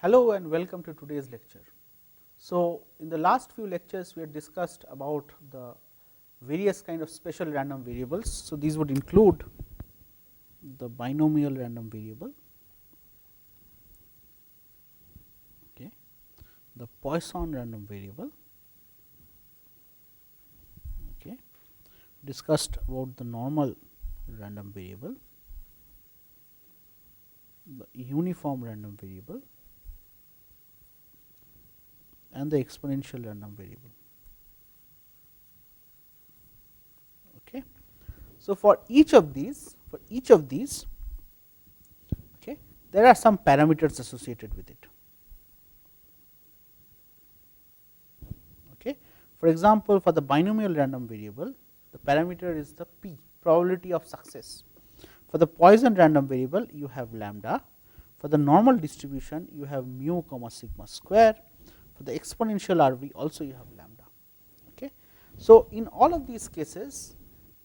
Hello and welcome to today's lecture. So, in the last few lectures we had discussed about the various kind of special random variables. So, these would include the binomial random variable, okay, the Poisson random variable, okay, discussed about the normal random variable, the uniform random variable, and the exponential random variable. Okay. So, for each of these, okay, there are some parameters associated with it. Okay. For example, for the binomial random variable, the parameter is the p, probability of success. For the Poisson random variable, you have lambda. For the normal distribution, you have mu comma sigma square. For the exponential RV, also you have lambda. Okay. So, in all of these cases,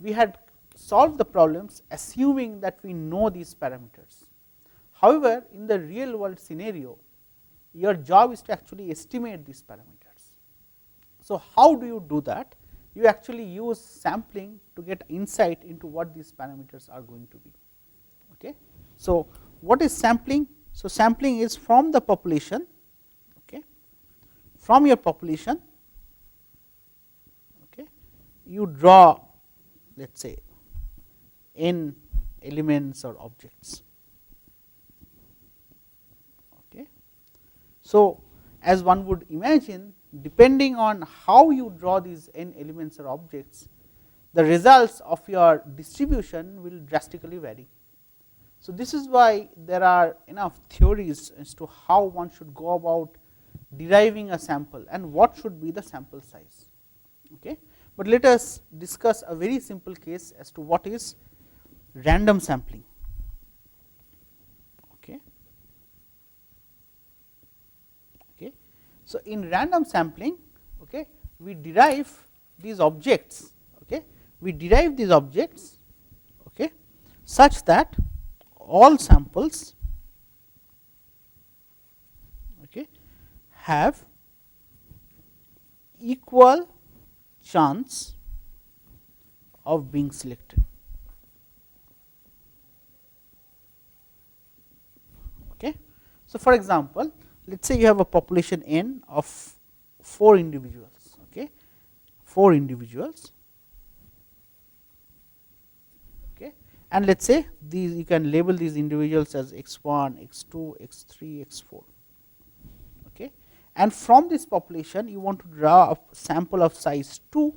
we had solved the problems assuming that we know these parameters. However, in the real world scenario, your job is to actually estimate these parameters. So, how do you do that? You actually use sampling to get insight into what these parameters are going to be. Okay. So, what is sampling? So, sampling is from the population, okay, from your population, okay, you draw, let us say, n elements or objects. Okay. So, as one would imagine, depending on how you draw these n elements or objects, the results of your distribution will drastically vary. So, this is why there are enough theories as to how one should go about deriving a sample and what should be the sample size. Okay. But let us discuss a very simple case as to what is random sampling. Okay. Okay. So, in random sampling, okay, we derive these objects, okay, okay, such that all samples, okay, have equal chance of being selected. Okay. So, for example, let us say you have a population n of 4 individuals, okay, 4 individuals, okay, and let us say these, you can label these individuals as x1, x2, x3, x4. Okay. And from this population you want to draw a sample of size 2,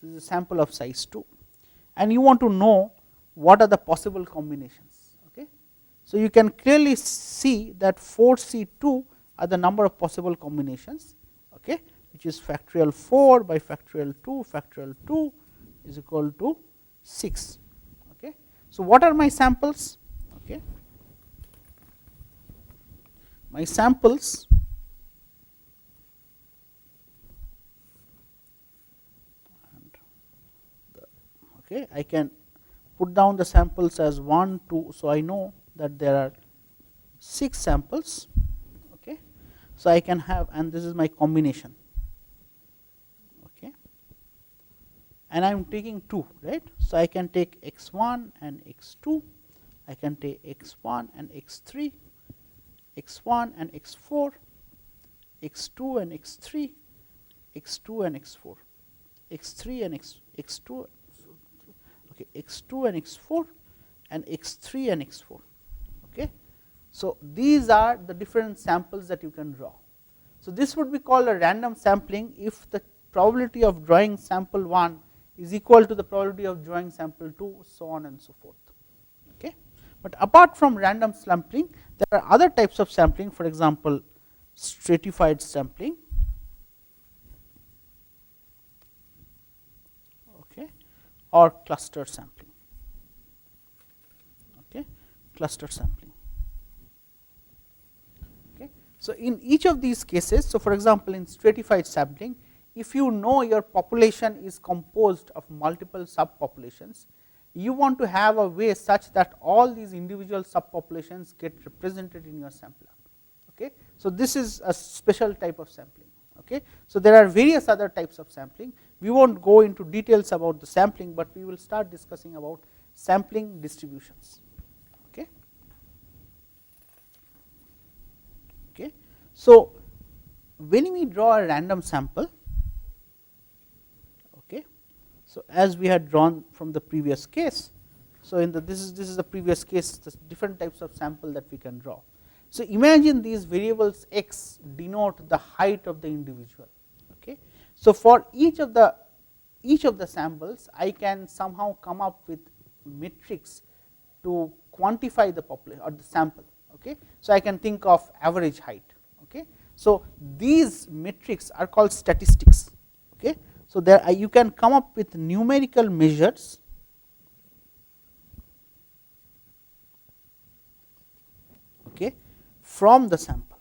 this is a sample of size 2, and you want to know what are the possible combinations. Okay. So, you can clearly see that 4C2 are the number of possible combinations, okay, which is factorial 4 by factorial 2 is equal to 6. Okay. So, what are my samples? Okay. My samples okay, I can put down the samples as 1, 2. So, I know that there are 6 samples. Okay. So, I can have, and this is my combination, okay, and I am taking 2, right. So, I can take x1 and x2, I can take x1 and x3, x1 and x4, x2 and x3, x2 and x4, x3 and x2, okay, x2 and x4, and x3 and x4. Okay. So, these are the different samples that you can draw. So, this would be called a random sampling if the probability of drawing sample 1 is equal to the probability of drawing sample 2, so on and so forth. Okay. But apart from random sampling, there are other types of sampling, for example, stratified sampling, okay, or cluster sampling. Okay. Cluster sampling. Okay. So, in each of these cases, so for example, in stratified sampling, if you know your population is composed of multiple subpopulations, you want to have a way such that all these individual subpopulations get represented in your sample. Okay. So, this is a special type of sampling. Okay. So, there are various other types of sampling. We will not go into details about the sampling, but we will start discussing about sampling distributions. Okay. Okay. So, when we draw a random sample, okay, so as we had drawn from the previous case, so in the this is the previous case, the different types of sample that we can draw. So, imagine these variables x denote the height of the individual. Okay. So, for each of the samples, I can somehow come up with metrics to quantify the population or the sample. Okay. So, I can think of average height. Okay. So, these metrics are called statistics. Okay. So, there you can come up with numerical measures okay, from the sample,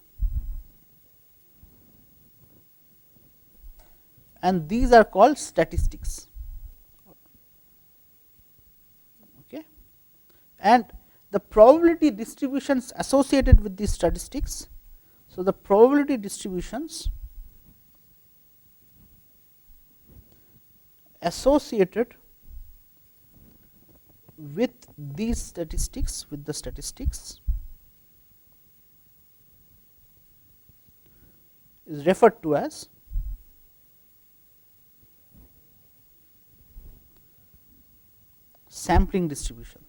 and these are called statistics. Okay. And the probability distributions associated with these statistics. So, the probability distributions associated with these statistics, with the statistics, is referred to as sampling distribution.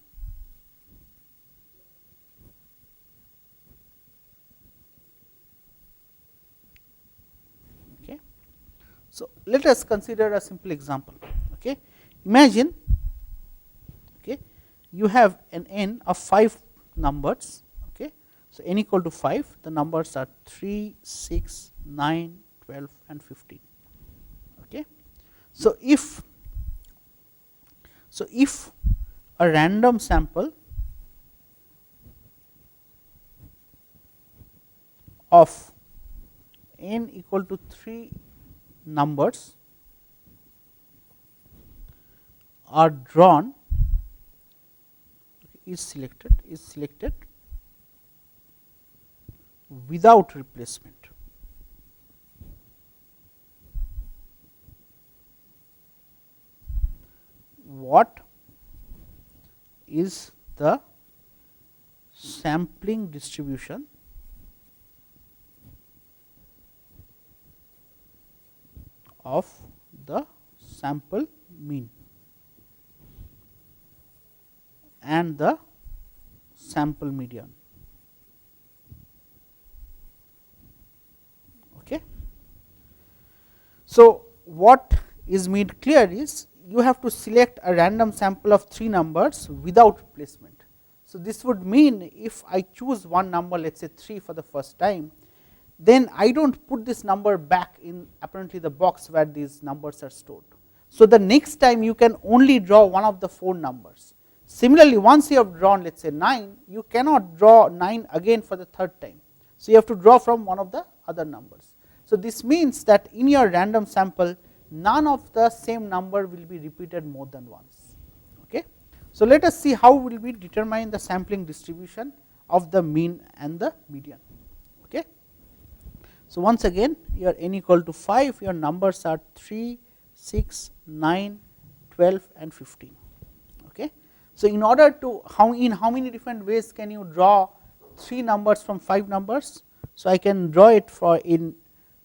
Okay. So, let us consider a simple example. Okay. Imagine okay, you have an n of 5 numbers. Okay. So, n equal to 5, the numbers are 3, 6, 9, 12 and 15. Okay. So, if a random sample of n equal to 3 numbers are drawn, is selected without replacement. What is the sampling distribution of the sample mean and the sample median? Okay. So, what is made clear is you have to select a random sample of 3 numbers without replacement. So, this would mean if I choose one number, let us say 3 for the first time, then I do not put this number back in apparently the box where these numbers are stored. So, the next time you can only draw one of the 4 numbers. Similarly, once you have drawn let us say 9, you cannot draw 9 again for the third time. So, you have to draw from one of the other numbers. So, this means that in your random sample, none of the same number will be repeated more than once. Okay. So, let us see how will we determine the sampling distribution of the mean and the median. Okay. So, once again your n equal to 5, your numbers are 3, 6, 9, 12 and 15. Okay. So, in order to in how many different ways can you draw 3 numbers from 5 numbers? So, I can draw it for in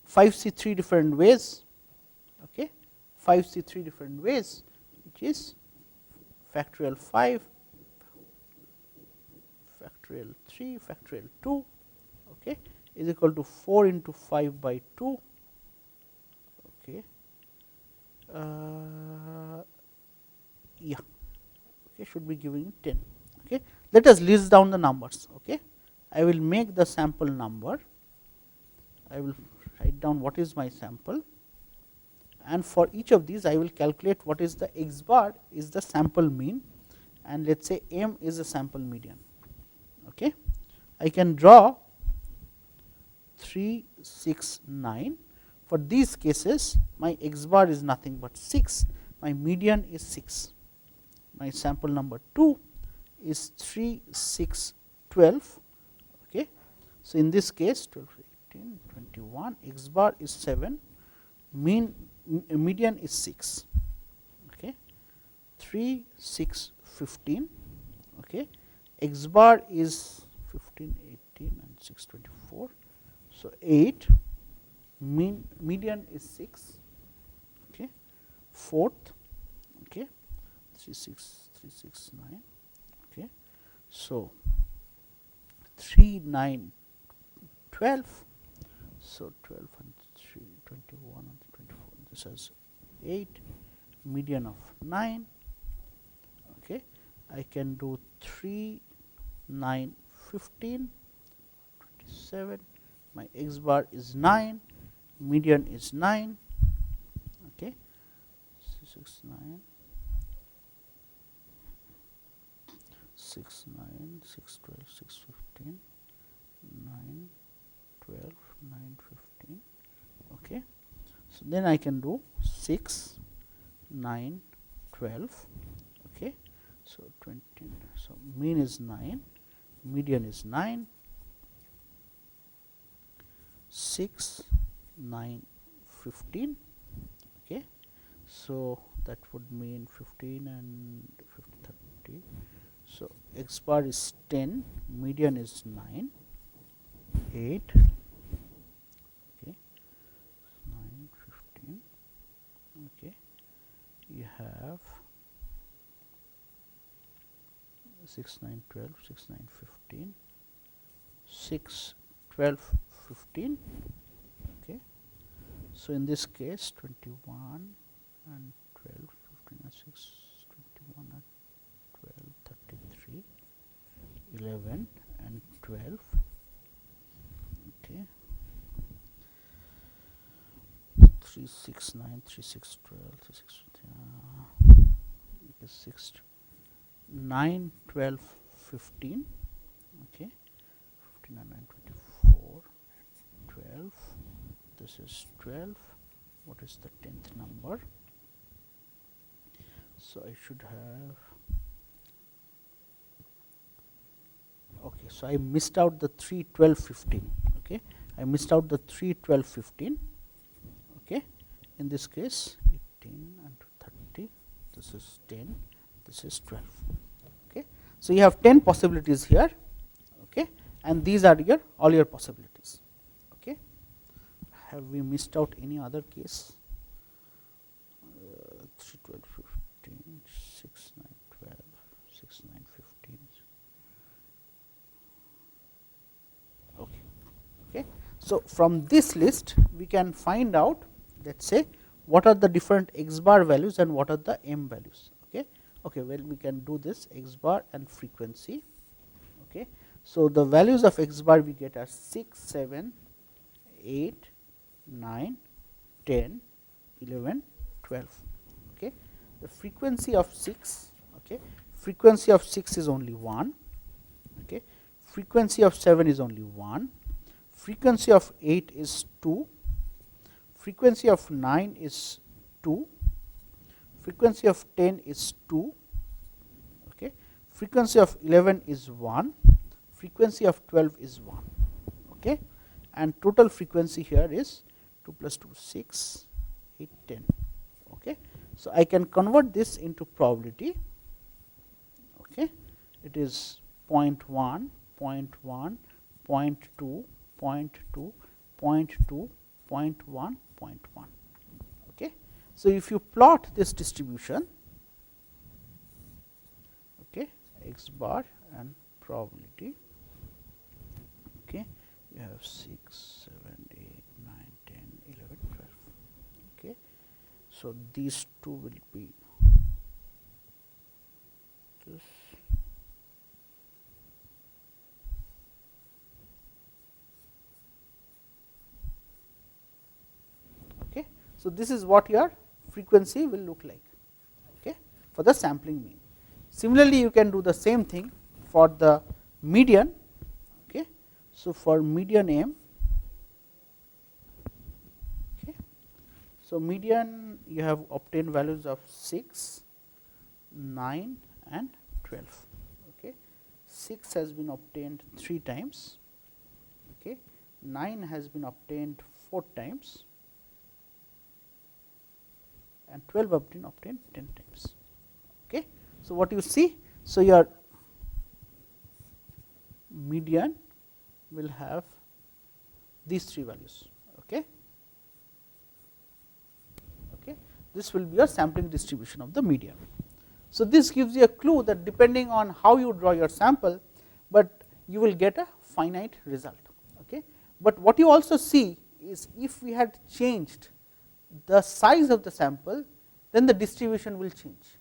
5c 3 different ways. Okay, 5c 3 different ways, which is factorial 5, factorial 3, factorial 2, okay, is equal to 4 into 5 by 2. Okay, yeah, okay, should be giving 10. Okay, let us list down the numbers. Okay, I will make the sample number. I will write down what is my sample, and for each of these I will calculate what is the x bar is the sample mean, and let us say m is the sample median. Okay. I can draw 3, 6, 9. For these cases my x bar is nothing but 6, my median is 6, my sample number 2 is 3, 6, 12. Okay. So, in this case 12, 15, 21, x bar is 7, median is 6. Okay. 3, 6, 15. Okay. X bar is 15, 18 and 6, 24. So, 8, median is 6. Okay. 4th, okay, 3, 6, 3, 6, 9. Okay. So, 3, 9, 12. So, 12 and 3, 21 and 24. This is 8, median of 9. Okay. I can do 3, 9, 15, 27. My x bar is 9, median is 9. Okay. 6, 9, 6, 9, 6, 12, 6, 15, 9, 12, 9, 15. Okay. So, then I can do 6, 9, 12. Okay. So, 20. So, mean is 9, median is 9, 6, 9, 15. Okay. So, that would mean 15 and 30. So, x bar is 10, median is 9, 8, okay, 9, 15. Okay. You have 6, 9, 12, 6, 9, 15, 6, 12, 15. Okay. So, in this case 21 and 12, 15 and 6, 21 and 12, 33, 11 and 12. Okay. 3, 6, 9, 3, 6, 12, 3, 6, 6, 9, 12, 15. Okay. 15 and 9, 24, 12. This is 12. What is the 10th number? So, I should have, okay, so I missed out the 3, 12, 15. Okay. I missed out the 3, 12, 15. Okay. In this case 18 and 30, this is 10, this is 12. Okay. So, you have 10 possibilities here, okay, and these are your all your possibilities. Okay. Have we missed out any other case? 3, 12, 15, 6, 9, 12, 6, 9, 15. Okay. Okay. So, from this list we can find out, let us say, what are the different x bar values and what are the m values. Okay. Okay. Well, we can do this x bar and frequency. Okay. So, the values of x bar we get are 6, 7, 8, 9, 10, 11, 12. Okay. The frequency of 6, okay, frequency of 6 is only 1, okay, frequency of 7 is only 1, frequency of 8 is 2, frequency of 9 is 2, frequency of 10 is 2, okay, frequency of 11 is 1, frequency of 12 is 1, okay, and total frequency here is 2 plus 2 6, 8, 10. Okay. So, I can convert this into probability. Okay. It is 0.1, 0.1, 0.2, 0.2, 0.2, 0.1, 0.1. Okay. So, if you plot this distribution, okay, x bar and probability, okay, you have 6, 7, 8, 9, 10, 11, 12. Okay. So, these two will be this. Okay. So, this is what your frequency will look like, okay, for the sampling mean. Similarly, you can do the same thing for the median. Okay. So, for median m, okay. So, median you have obtained values of 6, 9 and 12. Okay. 6 has been obtained 3 times, okay. 9 has been obtained 4 times and 12 have been obtained 10 times. Okay. So, what you see? So, your median will have these 3 values. Okay. Okay. This will be your sampling distribution of the median. So, this gives you a clue that depending on how you draw your sample, but you will get a finite result. Okay. But what you also see is if we had changed the size of the sample, then the distribution will change.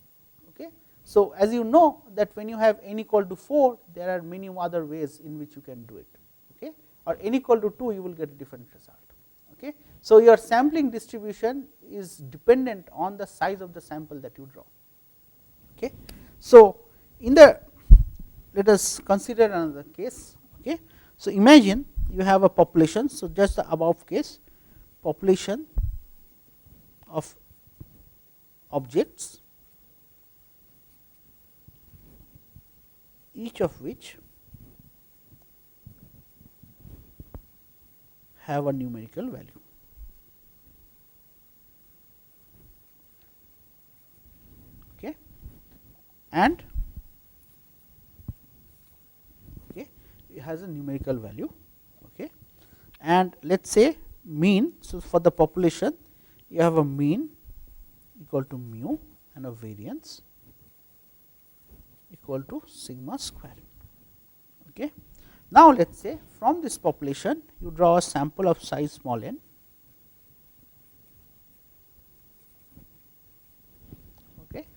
Okay. So, as you know that when you have n equal to 4, there are many other ways in which you can do it, okay, or n equal to 2, you will get a different result. Okay. So, your sampling distribution is dependent on the size of the sample that you draw. Okay. So, in the let us consider another case. Okay. So, imagine you have a population. So, just the above case, population of objects, each of which have a numerical value. Okay. And okay, it has a numerical value. Okay. And let us say mean. So, for the population you have a mean equal to mu and a variance equal to sigma square. Okay. Now, let us say from this population you draw a sample of size small n. Okay.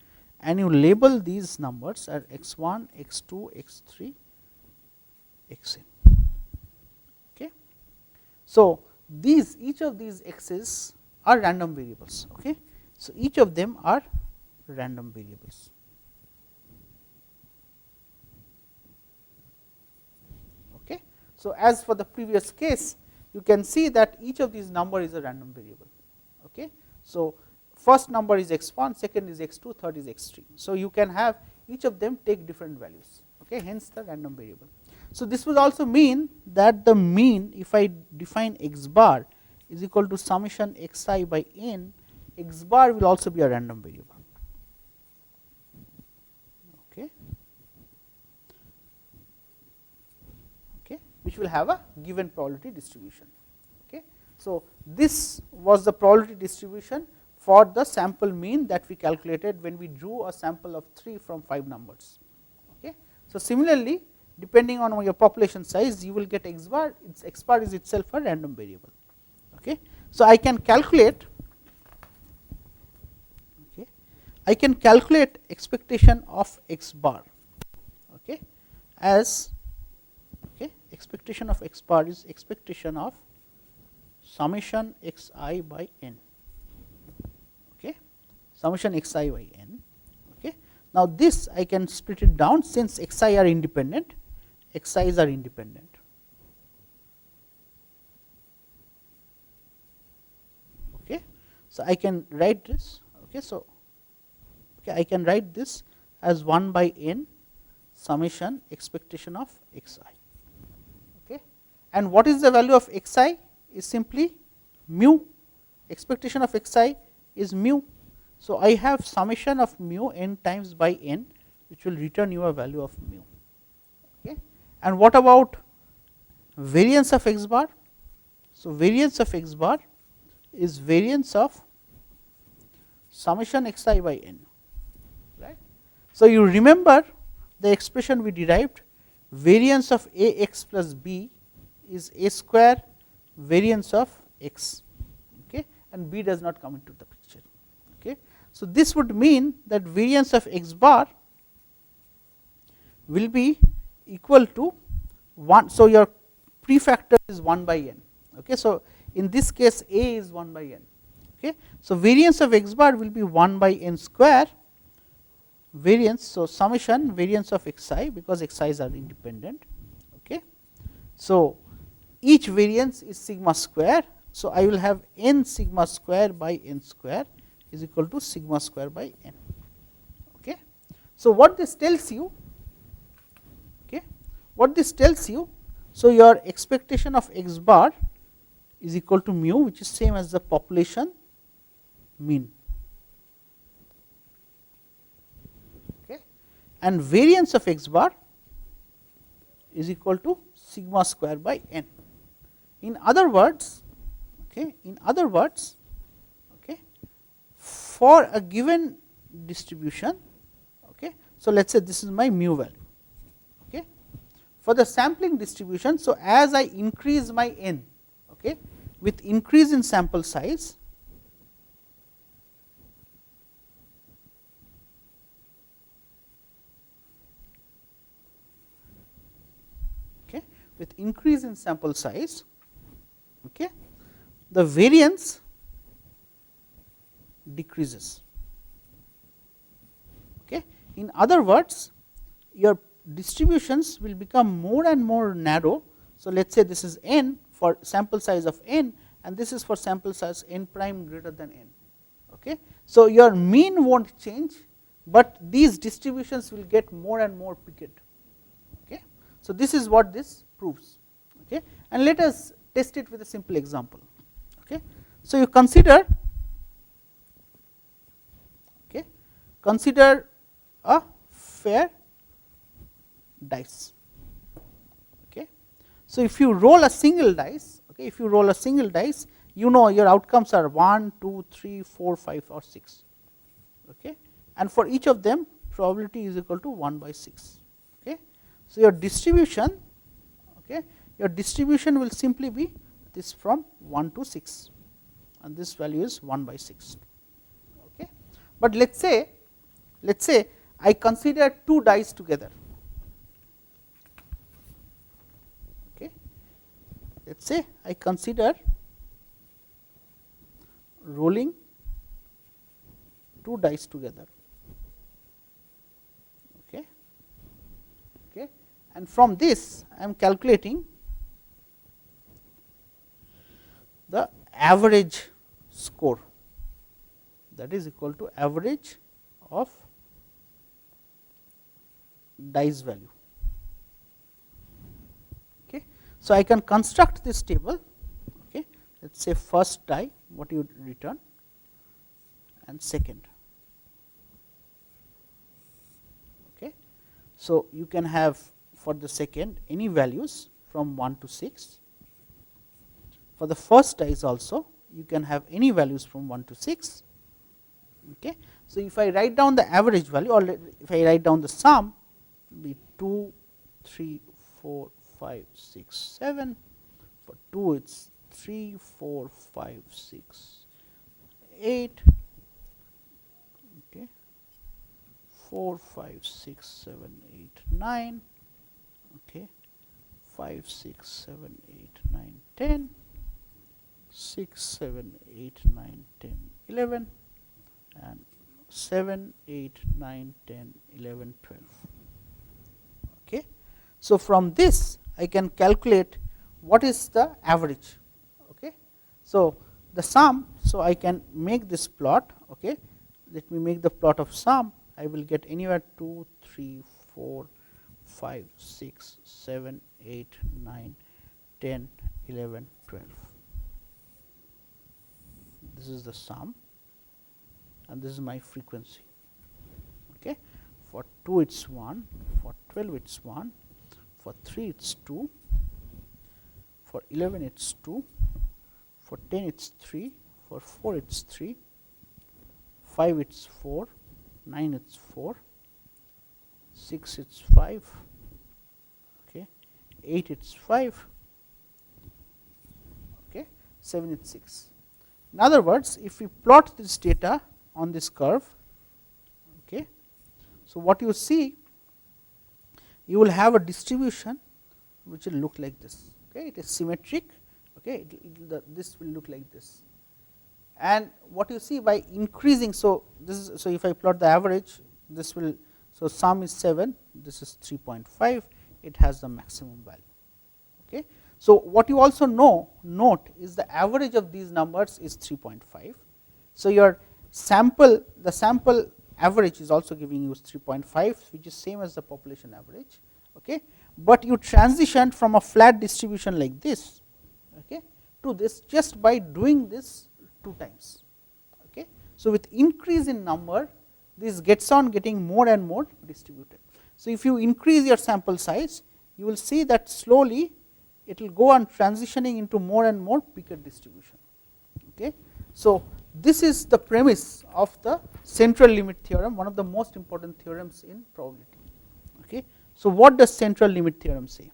And you label these numbers as x1, x2, x3, xn. Okay. So, these each of these x's are random variables. Okay. So, each of them are random variables. Okay. So, as for the previous case, you can see that each of these number is a random variable. Okay. So, first number is x1, second is x2, third is x3. So, you can have each of them take different values. Okay. Hence, the random variable. So, this will also mean that the mean, if I define x bar is equal to summation xi by n, x bar will also be a random variable. Okay. Okay. Which will have a given probability distribution. Okay. So, this was the probability distribution for the sample mean that we calculated when we drew a sample of 3 from 5 numbers. Okay. So, similarly, depending on your population size, you will get x bar. Its x bar is itself a random variable. Okay. So, I can calculate expectation of x bar, okay, as expectation of x bar is expectation of summation xi by n, okay, summation xi by n. Okay. Now, this I can split it down since xi are independent, xi's are independent. Okay. So, I can write this. Okay. So, I can write this as 1 by n summation expectation of xi. Okay. And what is the value of xi? Is simply mu. Expectation of xi is mu. So, I have summation of mu n times by n, which will return you a value of mu. Okay. And what about variance of x bar? So, variance of x bar is variance of summation xi by n. Right. So, you remember the expression we derived, variance of a x plus b is a square variance of x, okay, and b does not come into the picture. Okay. So, this would mean that variance of x bar will be equal to 1. So, your prefactor is 1 by n. Okay. So, in this case a is 1 by n. Okay. So, variance of x bar will be 1 by n square variance. So, summation variance of xi, because xi's are independent. Okay. So, each variance is sigma square. So, I will have n sigma square by n square is equal to sigma square by n. Okay. So, what this tells you, okay, what this tells you So, your expectation of x bar is equal to mu, which is same as the population mean. Okay. And variance of x bar is equal to sigma square by n. In other words, okay, for a given distribution, okay, so let us say this is my mu value. Okay. For the sampling distribution, so as I increase my n, okay, with increase in sample size, okay, with increase in sample size, okay, the variance decreases. Okay. In other words, your distributions will become more and more narrow. So, let us say this is n for sample size of n, and this is for sample size n prime greater than n. Okay. So, your mean will not change, but these distributions will get more and more piqued. Okay. So, this is what this proves. Okay. And let us test it with a simple example. Okay. So, you consider a fair dice. Okay. So, if you roll a single dice, okay, if you roll a single dice, you know your outcomes are 1, 2, 3, 4, 5 or 6. Okay. And for each of them, probability is equal to 1 by 6. Okay. So, your distribution, okay, your distribution will simply be this from 1 to 6, and this value is 1 by 6. Okay. But let us say I consider 2 dice together. Okay. Let us say I consider rolling 2 dice together. Okay. Okay. And from this I am calculating the average score, that is equal to average of dice value. Okay. So, I can construct this table. Okay. Let us say first die what you return and second. Okay. So, you can have for the second any values from 1 to 6. For the first dice also you can have any values from 1 to 6. Okay. So, if I write down the average value, or if I write down the sum, be 2, 3, 4, 5, 6, 7. For 2 it is 3, 4, 5, 6, 8. Okay. 4, 5, 6, 7, 8, 9. Okay. 5, 6, 7, 8, 9, 10. 6, 7, 8, 9, 10, 11, and 7, 8, 9, 10, 11, 12. Okay. So, from this I can calculate what is the average. Okay. So, the sum, so I can make this plot. Okay. Let me make the plot of sum. I will get anywhere 2, 3, 4, 5, 6, 7, 8, 9, 10, 11, 12. This is the sum and this is my frequency. Okay. For 2 it is 1, for 12 it is 1, for 3 it is 2, for 11 it is 2, for 10 it is 3, for 4 it is 3, 5 it is 4, 9 it is 4, 6 it is 5, okay, 8 it is 5, okay, 7 it is 6. In other words, if we plot this data on this curve, okay, so what you see, you will have a distribution which will look like this. Okay, it is symmetric. Okay, this will look like this. And what you see by increasing, so this is, so if I plot the average, this will, so sum is 7, this is 3.5, it has the maximum value. Okay. So, what you also note is the average of these numbers is 3.5. So, your sample, the sample average is also giving you 3.5, which is same as the population average. Okay. but you transitioned from a flat distribution like this, okay, to this just by doing this 2 times. Okay. So, with increase in number, this gets on getting more and more distributed. So, if you increase your sample size, you will see that slowly it will go on transitioning into more and more bigger distribution. Okay. So, this is the premise of the central limit theorem, one of the most important theorems in probability. Okay. So, what does central limit theorem say?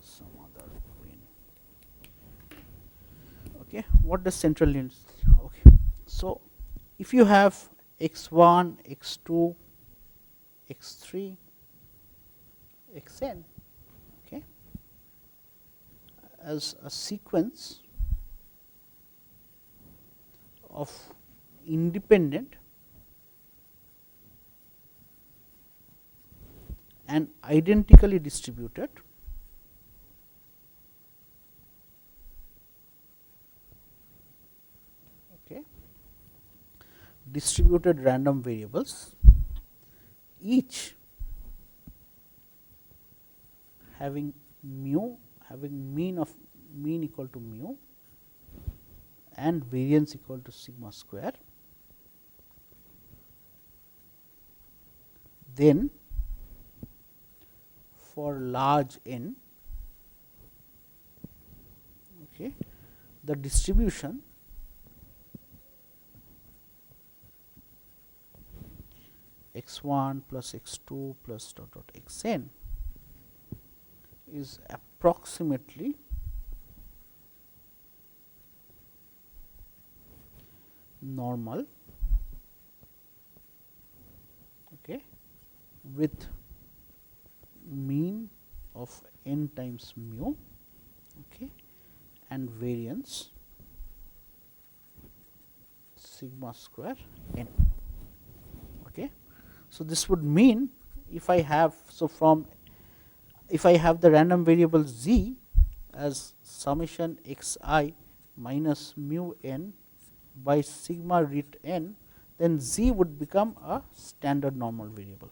Some other pen. Okay. What does central limit? Okay. So, if you have x1, x2, x3, xn, okay, as a sequence of independent and identically distributed distributed random variables, each having mean equal to mu and variance equal to sigma square, then for large n, okay, the distribution x1 plus x2 plus dot dot xn is approximately normal, okay, with mean of n times mu, okay, and variance sigma square n. Okay. So, this would mean if I have, so from if I have the random variable z as summation x I minus mu n by sigma root n, then z would become a standard normal variable.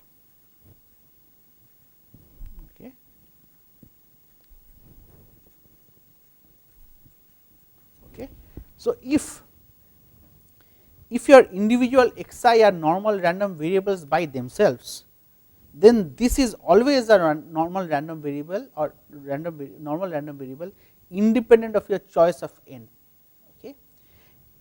Okay. Okay. So, if your individual xi are normal random variables by themselves, then this is always a normal random variable or normal random variable independent of your choice of n. Okay.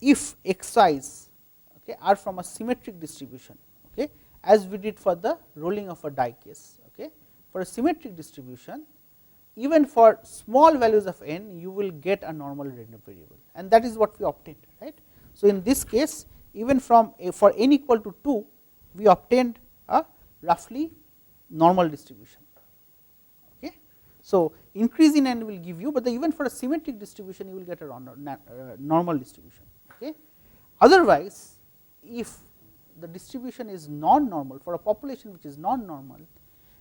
If xi's, okay, are from a symmetric distribution, okay, as we did for the rolling of a die case. Okay. For a symmetric distribution, even for small values of n, you will get a normal random variable, and that is what we obtained, right. So, in this case, even from for n equal to 2, we obtained a roughly normal distribution. Okay. So, increase in n will give you, but even for a symmetric distribution, you will get a normal distribution. Okay. Otherwise, if the distribution is non-normal, for a population which is non-normal,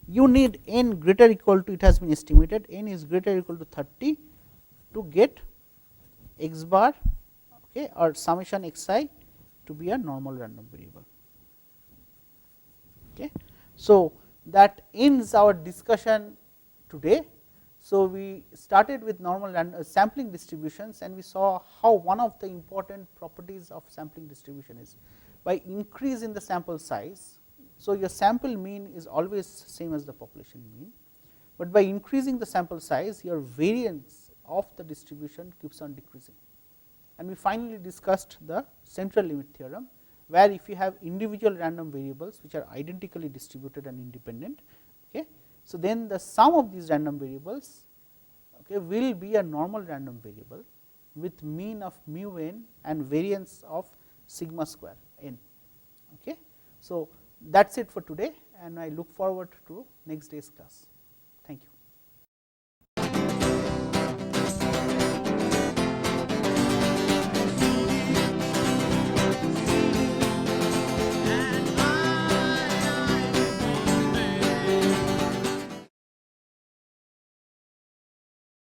you need n greater or equal to, it has been estimated, n is greater or equal to 30 to get x bar, okay, or summation xi to be a normal random variable. Okay. So, that ends our discussion today. So, we started with normal sampling distributions, and we saw how one of the important properties of sampling distribution is by increase in the sample size. So, your sample mean is always same as the population mean, but by increasing the sample size, your variance of the distribution keeps on decreasing. And we finally discussed the central limit theorem, where if you have individual random variables which are identically distributed and independent, okay, so then the sum of these random variables, okay, will be a normal random variable with mean of mu n and variance of sigma square n. Okay. So, that is it for today, and I look forward to next day's class.